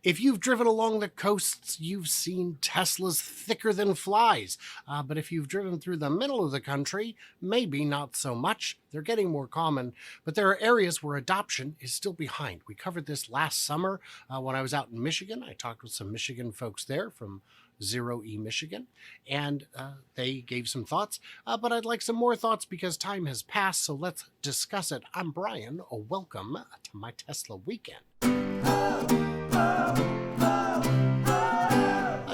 If you've driven along the coasts, you've seen Teslas thicker than flies. But if you've driven through the middle of the country, maybe not so much. They're getting more common, but there are areas where adoption is still behind. We covered this last summer when I was out in Michigan. I talked with some Michigan folks there from Zero E Michigan, and they gave some thoughts. But I'd like some more thoughts because time has passed, so let's discuss it. I'm Brian. Welcome to my Tesla weekend.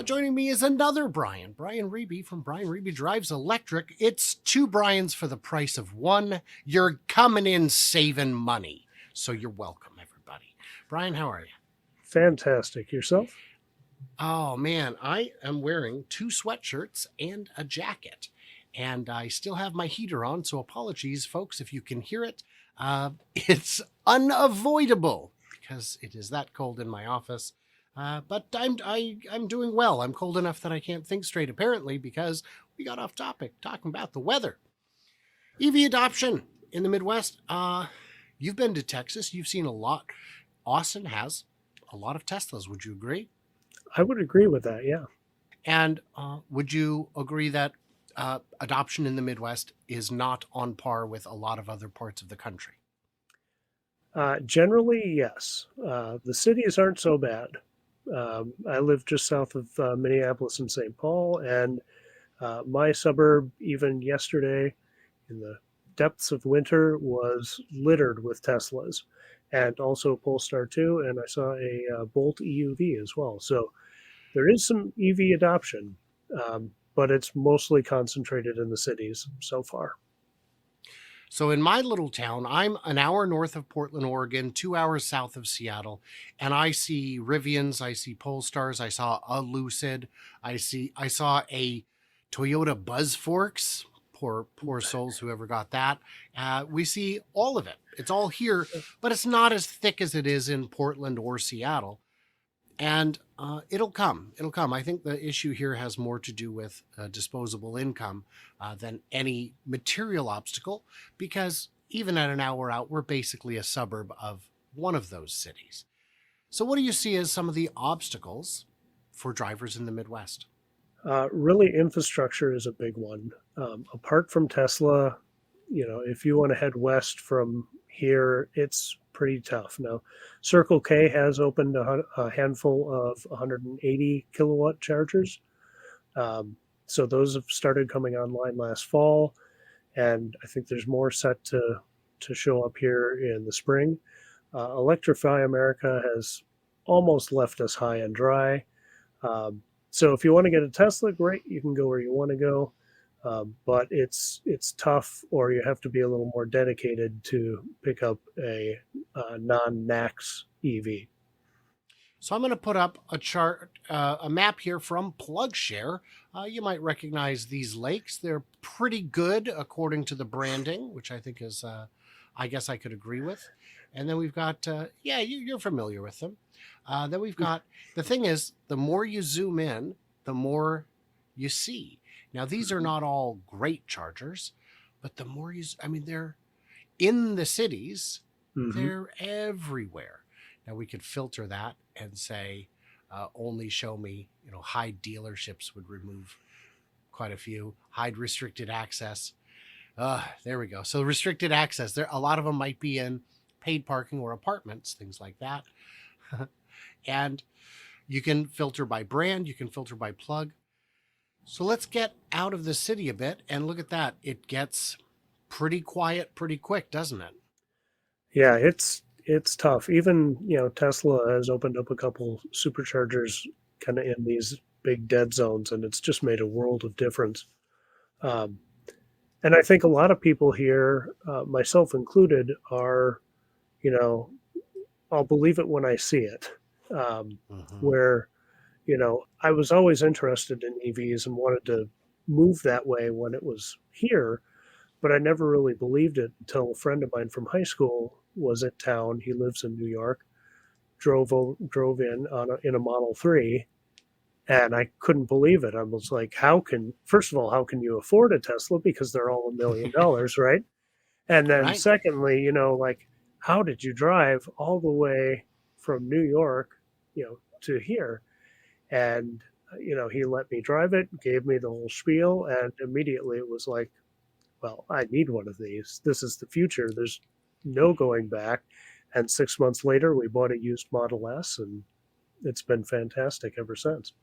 Joining me is another Brian Reeby from Brian Reeby Drives Electric. It's two Brians for the price of one. You're coming in saving money. So you're welcome, everybody. Brian, how are you? Fantastic. Yourself? Oh, man, I am wearing two sweatshirts and a jacket. And I still have my heater on, so apologies, folks, if you can hear it. It's unavoidable because it is that cold in my office. But I'm doing well. I'm cold enough that I can't think straight, apparently, because we got off topic talking about the weather. EV adoption in the Midwest. You've been to Texas. You've seen a lot. Austin has a lot of Teslas. Would you agree? I would agree with that, yeah. And would you agree that adoption in the Midwest is not on par with a lot of other parts of the country? Generally, yes. The cities aren't so bad. I live just south of Minneapolis and St. Paul, and my suburb, even yesterday, in the depths of winter, was littered with Teslas, and also Polestar 2, and I saw a Bolt EUV as well. So there is some EV adoption, but it's mostly concentrated in the cities so far. So in my little town, I'm an hour north of Portland, Oregon, 2 hours south of Seattle, and I see Rivians, I see Polestars, I saw a Lucid, I saw a Toyota BuzzForks. Poor souls, whoever got that. We see all of it. It's all here, but it's not as thick as it is in Portland or Seattle. And it'll come. It'll come. I think the issue here has more to do with disposable income than any material obstacle, because even at an hour out, we're basically a suburb of one of those cities. So, what do you see as some of the obstacles for drivers in the Midwest? Really, infrastructure is a big one. Apart from Tesla, if you want to head west from here, it's pretty tough. Now, Circle K has opened a handful of 180 kilowatt chargers. So those have started coming online last fall, and I think there's more set to show up here in the spring. Electrify America has almost left us high and dry. So if you want to get a Tesla, great, you can go where you want to go. But it's tough, or you have to be a little more dedicated to pick up a non-NACS EV. So I'm going to put up a chart, a map here from PlugShare. You might recognize these lakes. They're pretty good according to the branding, which I think is, I guess I could agree with. And then we've got, you're familiar with them. Then we've got, the thing is, the more you zoom in, the more you see. Now, these are not all great chargers, but the more they're in the cities, they're everywhere. Now, we could filter that and say, only show me, hide dealerships would remove quite a few, hide restricted access. There we go. So restricted access, there, a lot of them might be in paid parking or apartments, things like that. And you can filter by brand, you can filter by plug. So let's get out of the city a bit and look at that. It gets pretty quiet pretty quick, doesn't it? Yeah, it's tough. Even, Tesla has opened up a couple superchargers kind of in these big dead zones, and it's just made a world of difference. Um, and I think a lot of people here, myself included, are, you know, I'll believe it when I see it. Where, I was always interested in EVs and wanted to move that way when it was here, but I never really believed it until a friend of mine from high school was in town. He lives in New York, drove in in a Model 3, and I couldn't believe it. I was like, first of all, how can you afford a Tesla? Because they're all $1 million, right? And then Right. secondly, like, how did you drive all the way from New York to here. And he let me drive it, gave me the whole spiel, and immediately it was like, well, I need one of these. This is the future. There's no going back. And 6 months later, we bought a used Model S, and it's been fantastic ever since.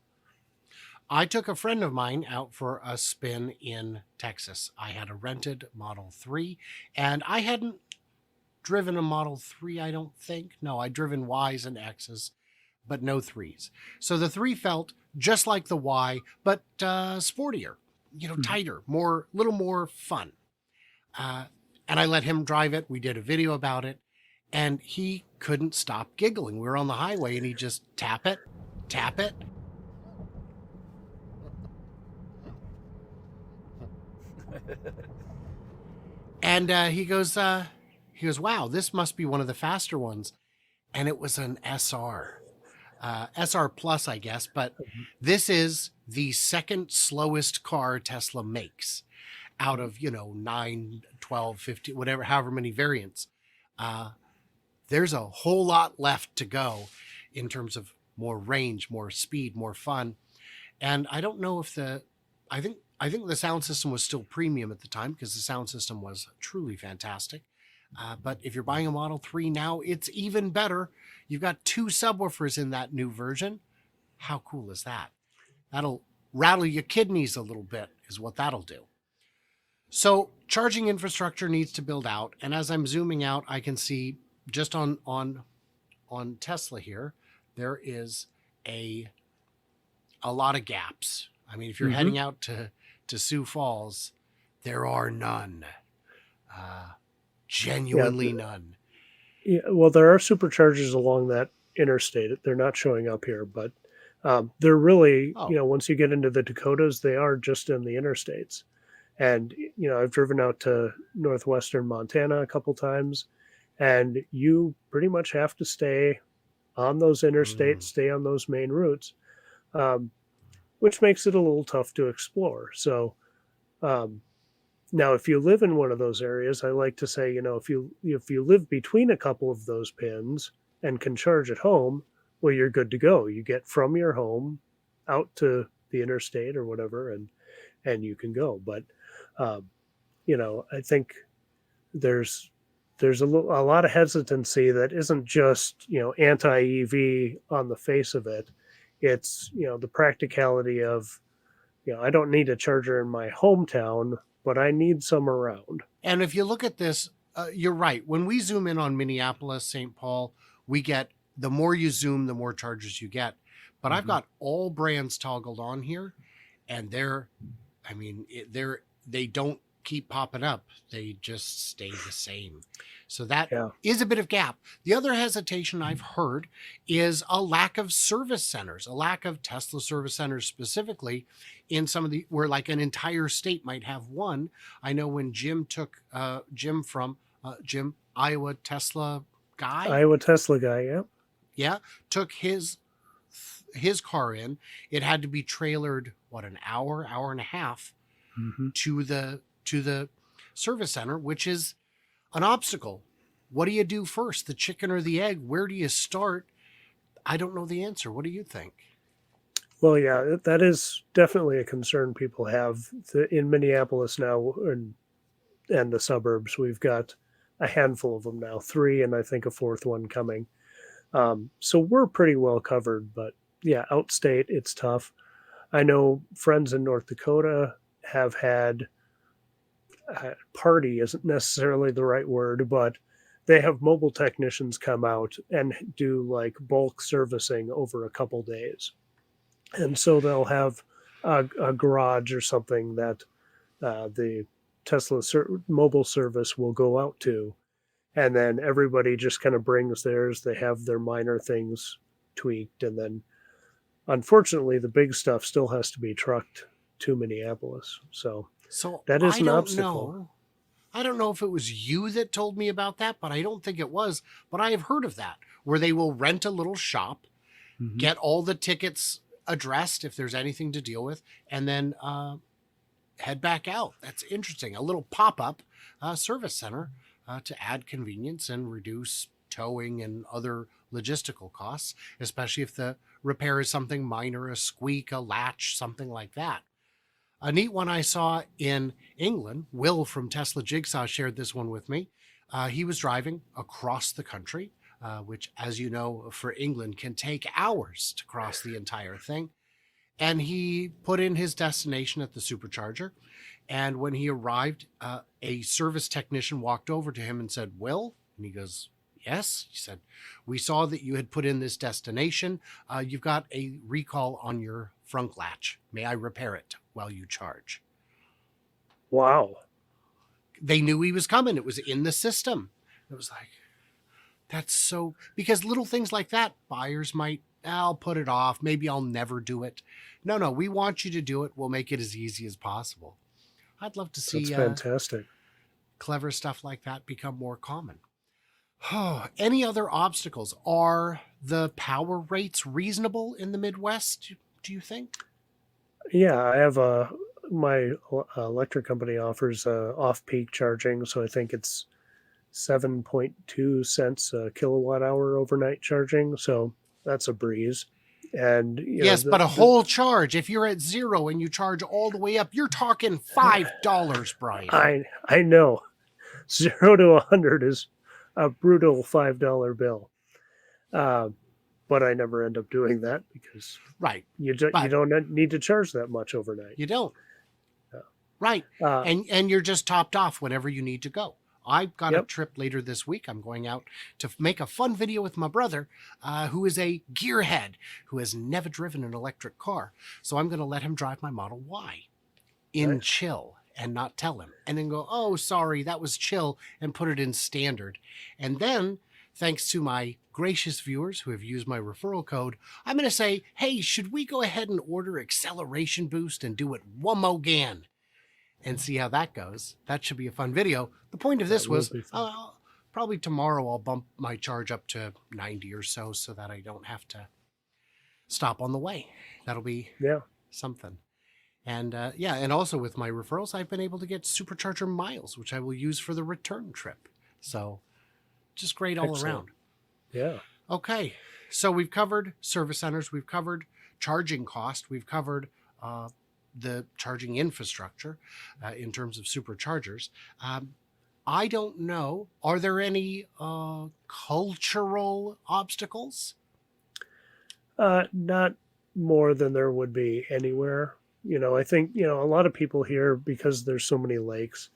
I took a friend of mine out for a spin in Texas. I had a rented Model 3, and I hadn't driven a Model 3, I don't think. No, I'd driven Ys and X's, but no 3s. So the 3 felt just like the Y, but sportier, tighter, little more fun. And I let him drive it. We did a video about it, and he couldn't stop giggling. We were on the highway, and he just tap it, tap it. And he goes, wow, this must be one of the faster ones. And it was an SR. SR Plus, I guess, but this is the second slowest car Tesla makes out of, 9, 12, 15, whatever, however many variants. There's a whole lot left to go in terms of more range, more speed, more fun. And I don't know if I think the sound system was still premium at the time because the sound system was truly fantastic. But if you're buying a Model 3 now, it's even better. You've got 2 subwoofers in that new version. How cool is that? That'll rattle your kidneys a little bit is what that'll do. So charging infrastructure needs to build out. And as I'm zooming out, I can see just on Tesla here, there is a lot of gaps. I mean, if you're heading out to Sioux Falls, there are none. Genuinely none. Yeah, well, there are superchargers along that interstate. They're not showing up here, but they're really, once you get into the Dakotas, they are just in the interstates. And, I've driven out to northwestern Montana a couple times, and you pretty much have to stay on those interstates, stay on those main routes, which makes it a little tough to explore. So, now, if you live in one of those areas, I like to say, if you live between a couple of those pins and can charge at home, well, you're good to go. You get from your home out to the interstate or whatever, and you can go. But I think there's a lot of hesitancy that isn't just anti EV on the face of it. It's the practicality of I don't need a charger in my hometown, but I need some around. And if you look at this, you're right. When we zoom in on Minneapolis, St. Paul, we get the more you zoom, the more chargers you get. But I've got all brands toggled on here, and they don't keep popping up. They just stay the same. So that is a bit of gap. The other hesitation I've heard is a lack of service centers, a lack of Tesla service centers specifically in some of where like an entire state might have one. I know when Jim took from Iowa Tesla guy. Yeah. Took his car in. It had to be trailered, an hour and a half to the service center, which is an obstacle. What do you do first, the chicken or the egg? Where do you start? I don't know the answer. What do you think? Well, yeah, that is definitely a concern people have in Minneapolis now and the suburbs. We've got a handful of them now, 3, and I think a 4th one coming. So we're pretty well covered, but yeah, outstate, it's tough. I know friends in North Dakota have had party isn't necessarily the right word, but they have mobile technicians come out and do like bulk servicing over a couple days. And so they'll have a garage or something that the Tesla mobile service will go out to. And then everybody just kind of brings theirs. They have their minor things tweaked. And then unfortunately, the big stuff still has to be trucked to Minneapolis. So that is an obstacle. I don't know if it was you that told me about that, but I don't think it was. But I have heard of that, where they will rent a little shop, get all the tickets addressed if there's anything to deal with, and then head back out. That's interesting. A little pop-up service center to add convenience and reduce towing and other logistical costs, especially if the repair is something minor, a squeak, a latch, something like that. A neat one I saw in England, Will from Tesla Jigsaw shared this one with me. He was driving across the country, which, as you know, for England can take hours to cross the entire thing. And he put in his destination at the supercharger. And when he arrived, a service technician walked over to him and said, "Will?" And he goes, "Yes." He said, "We saw that you had put in this destination. You've got a recall on your front latch. May I repair it while you charge?" Wow. They knew he was coming. It was in the system. It was like, that's so, because little things like that, buyers might, I'll put it off. Maybe I'll never do it. No, we want you to do it. We'll make it as easy as possible. I'd love to That's see fantastic. clever stuff like that become more common. Any other obstacles? Are the power rates reasonable in the Midwest, do you think? Yeah, I have my electric company offers off-peak charging, so I think it's 7.2 cents a kilowatt hour overnight charging. So that's a breeze. And Yes, but a whole charge, if you're at zero and you charge all the way up, you're talking $5, Brian. I know 0 to 100 is a brutal $5 bill. But I never end up doing that because Right. you don't need to charge that much overnight. You don't. Right. And you're just topped off whenever you need to go. I've got a trip later this week. I'm going out to make a fun video with my brother, who is a gearhead, who has never driven an electric car. So I'm going to let him drive my Model Y in chill and not tell him. And then go, "Oh, sorry, that was chill," and put it in standard. And then, thanks to my gracious viewers who have used my referral code, I'm going to say, "Hey, should we go ahead and order acceleration boost and do it one more again?" And see how that goes. That should be a fun video. The point of this was, probably tomorrow I'll bump my charge up to 90 or so that I don't have to stop on the way. That'll be something. And and also with my referrals, I've been able to get supercharger miles, which I will use for the return trip. So just great all around. Yeah. Okay. So we've covered service centers. We've covered charging cost. We've covered the charging infrastructure in terms of superchargers. I don't know. Are there any cultural obstacles? Not more than there would be anywhere. I think, a lot of people here, because there's so many lakes,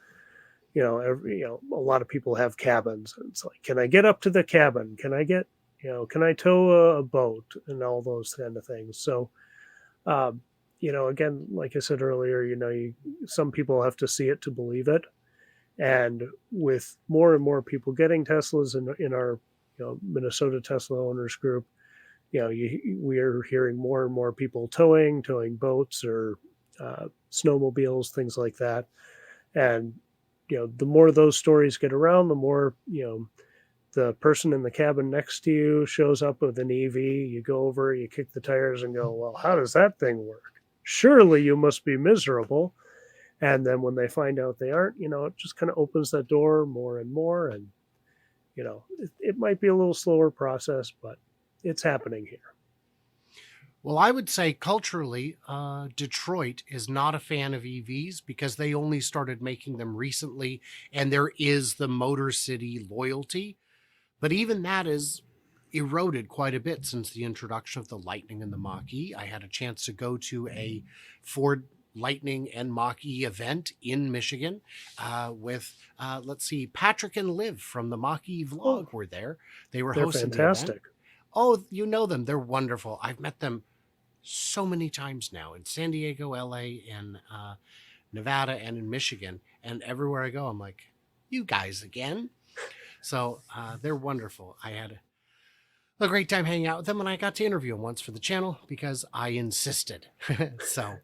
a lot of people have cabins. It's like, can I get up to the cabin? Can I get, can I tow a boat and all those kind of things? So, again, like I said earlier, some people have to see it to believe it. And with more and more people getting Teslas in our, Minnesota Tesla owners group, we are hearing more and more people towing boats or snowmobiles, things like that. And, the more those stories get around, the more, the person in the cabin next to you shows up with an EV. You go over, you kick the tires and go, "Well, how does that thing work? Surely you must be miserable." And then when they find out they aren't, it just kind of opens that door more and more. And, it might be a little slower process, but it's happening here. Well, I would say culturally, Detroit is not a fan of EVs because they only started making them recently, and there is the Motor City loyalty. But even that is eroded quite a bit since the introduction of the Lightning and the Mach-E. I had a chance to go to a Ford Lightning and Mach-E event in Michigan with, Patrick and Liv from the Mach-E vlog were there. They were hosting fantastic. the event. Oh, you know them. They're wonderful. I've met them so many times now in San Diego, LA, in Nevada, and in Michigan. And everywhere I go, I'm like, "You guys again?" So they're wonderful. I had a great time hanging out with them, and I got to interview them once for the channel because I insisted. So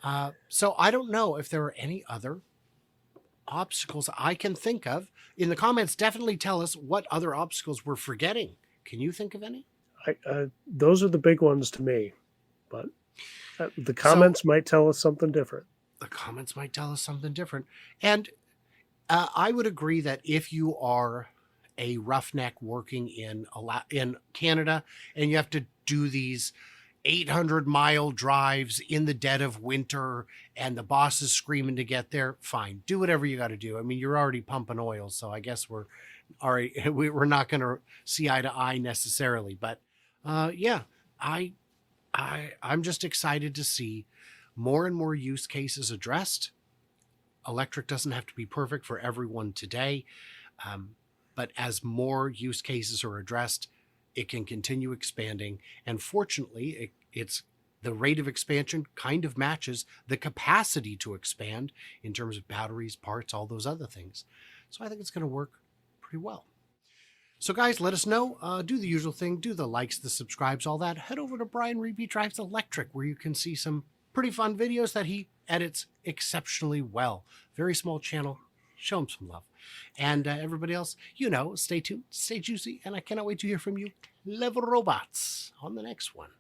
I don't know if there are any other obstacles I can think of. In the comments, definitely tell us what other obstacles we're forgetting. Can you think of any? Those are the big ones to me, but the comments might tell us something different. The comments might tell us something different. And I would agree that if you are a roughneck working in Canada, and you have to do these 800-mile drives in the dead of winter, and the boss is screaming to get there. Fine, do whatever you got to do. I mean, you're already pumping oil, so I guess we're not going to see eye to eye necessarily. But yeah, I'm just excited to see more and more use cases addressed. Electric doesn't have to be perfect for everyone today, but as more use cases are addressed, it can continue expanding. And fortunately, it's the rate of expansion kind of matches the capacity to expand in terms of batteries, parts, all those other things. So I think it's going to work pretty well. So guys, let us know. Do the usual thing. Do the likes, the subscribes, all that. Head over to Brian Reeby Drives Electric, where you can see some pretty fun videos that he edits exceptionally well. Very small channel. Show him some love. And everybody else, stay tuned, stay juicy, and I cannot wait to hear from you, clever robots, on the next one.